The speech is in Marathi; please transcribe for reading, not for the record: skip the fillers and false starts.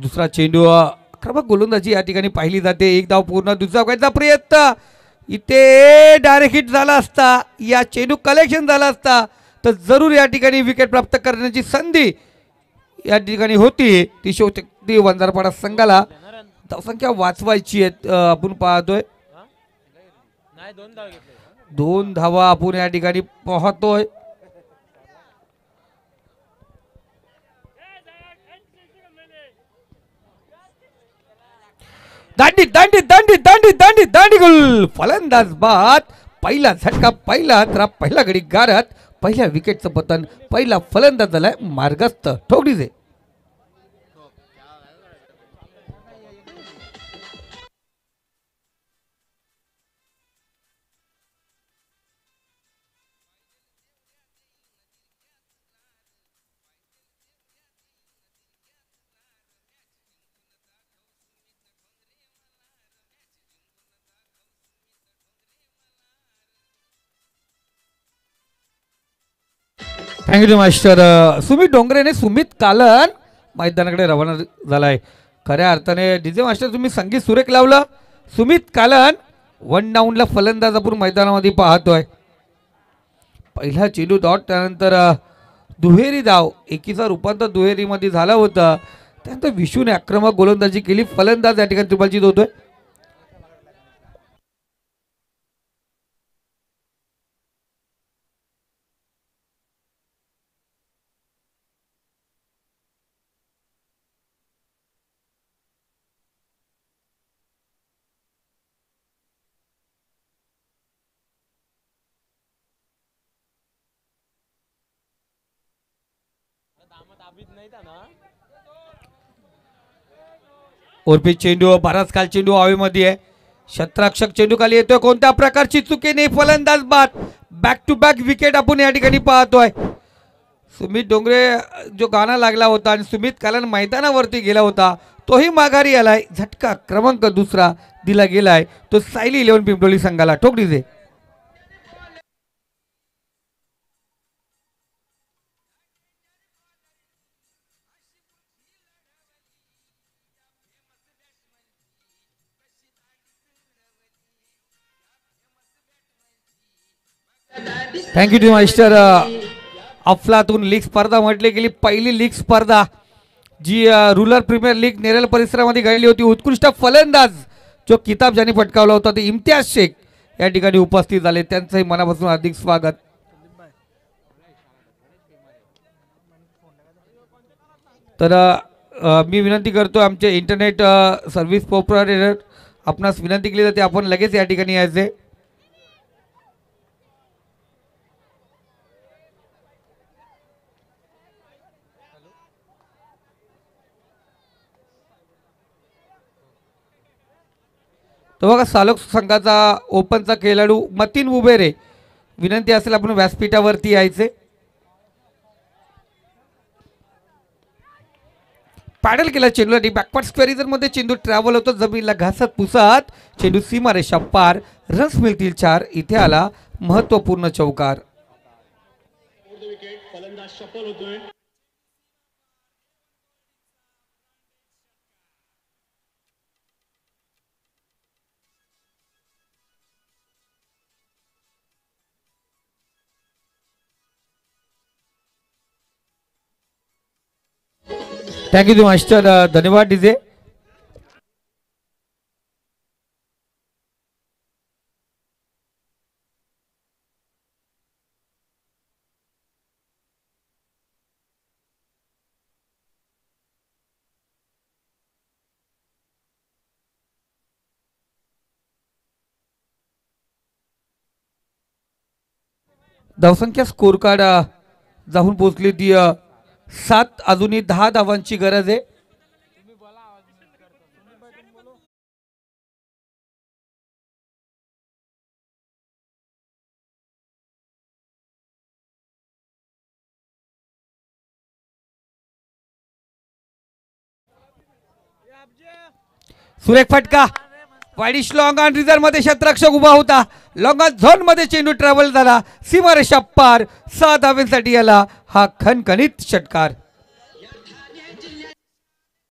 दुसरा चेंडू आक्रमक गोलंदाजी या ठिकाणी पाहिली जाते. एक धाव पूर्ण. दुसरा करायचा प्रयत्न इथे डायरेक्ट हिट झाला असता, या चेंडू कलेक्शन झाला असता तर जरूर या ठिकाणी विकेट प्राप्त करण्याची संधी या ठिकाणी होती. ती शेवटी वंजारपाडा संघाला धावसंख्या वाचवायची आहे. आपण पाहतोय 2 धावा आपण या ठिकाणी पाहतोय. दांडी दांडी दांडी दांडी दांडी दांडी गोल. फलंदाज बाद. पहिला झटका, पहिला अंतरा, पहिला गडी गारत, पहिल्या विकेटचं पतन. पहिला फलंदाज झालाय मार्गस्थ. ठोकडीचे थँक्यू मास्टर. सुमित डोंगरेने सुमित कालन मैदानाकडे रवाना झालाय. खऱ्या अर्थाने डीजे मास्टर तुम्ही संगीत सुरेख लावलं. सुमित कालन 1 डाऊनला फलंदाज आपण मैदानामध्ये पाहतोय. पहिला चेंडू डॉट, त्यानंतर दुहेरी धाव, एकीचा रूपांतर दुहेरीमध्ये झाला होता. त्यानंतर विशूने आक्रमक गोलंदाजी केली. फलंदाज या ठिकाणी त्रिबलजीत होतोय. ओरपी चेंडू, बराच काल चेंडू हवेमध्ये आहे. शतरक्षक चेंडू खाली येतोय. कोणत्या प्रकारची चुकी नाही. फलंदाज बाद. बॅक टू बॅक विकेट आपण या ठिकाणी पाहतोय. सुमित डोंगरे जो गाणं लागला होता आणि सुमित कालन मैदानावरती गेला होता तोही माघारी आलाय. झटका क्रमांक दुसरा दिला गेलाय तो सायली 11 पिंपळी संघाला. ठोकडीचे थँक्यू टू मास्टर. अफलातून लीग स्पर्धा म्हटली गेली. पहिली लीग स्पर्धा जी रुरल प्रीमियर लीग नेरळ परिसरामध्ये घडली होती. उत्कृष्ट फलंदाज जो किताब ज्यांनी पटकावला होता ते इम्तियाज शेख या ठिकाणी उपस्थित झाले. त्यांचंही मनापासून हार्दिक स्वागत. तर मी विनंती करतो आमचे इंटरनेट सर्व्हिस प्रोप्रायटर आपणास विनंती केली जाते आपण लगेच या ठिकाणी यायचे. तो बघा सालोक संघाचा ओपनचा खेळाडू मतीन उबेरे विनंती असेल आपण व्यासपीठावरती यायचे. पॅडल केला चेंडूसाठी बॅकवर्ड स्क्वेअर मध्ये चेंडू ट्रॅव्हल होतो जमिनीला घासत पुसत. चेंडू सीमारेषा पार. रन्स मिळतील 4. इथे आला महत्वपूर्ण चौकार. Thank you master. धन्यवाद डीजे. धावसंख्या स्कोर कार्ड जाऊन पोहोचली ती 7. अजूनही 10 धावांची गरज आहे. सुरेख फटका. वाईडिश लॉंग ऑन रिझर्व मध्ये क्षेत्ररक्षक उभा होता. लॉंग ऑन झोन मध्ये चेंडू ट्रॅव्हल झाला. सीमारेषा पार. 6 धावांसाठी आला हा खणखणीत षटकार.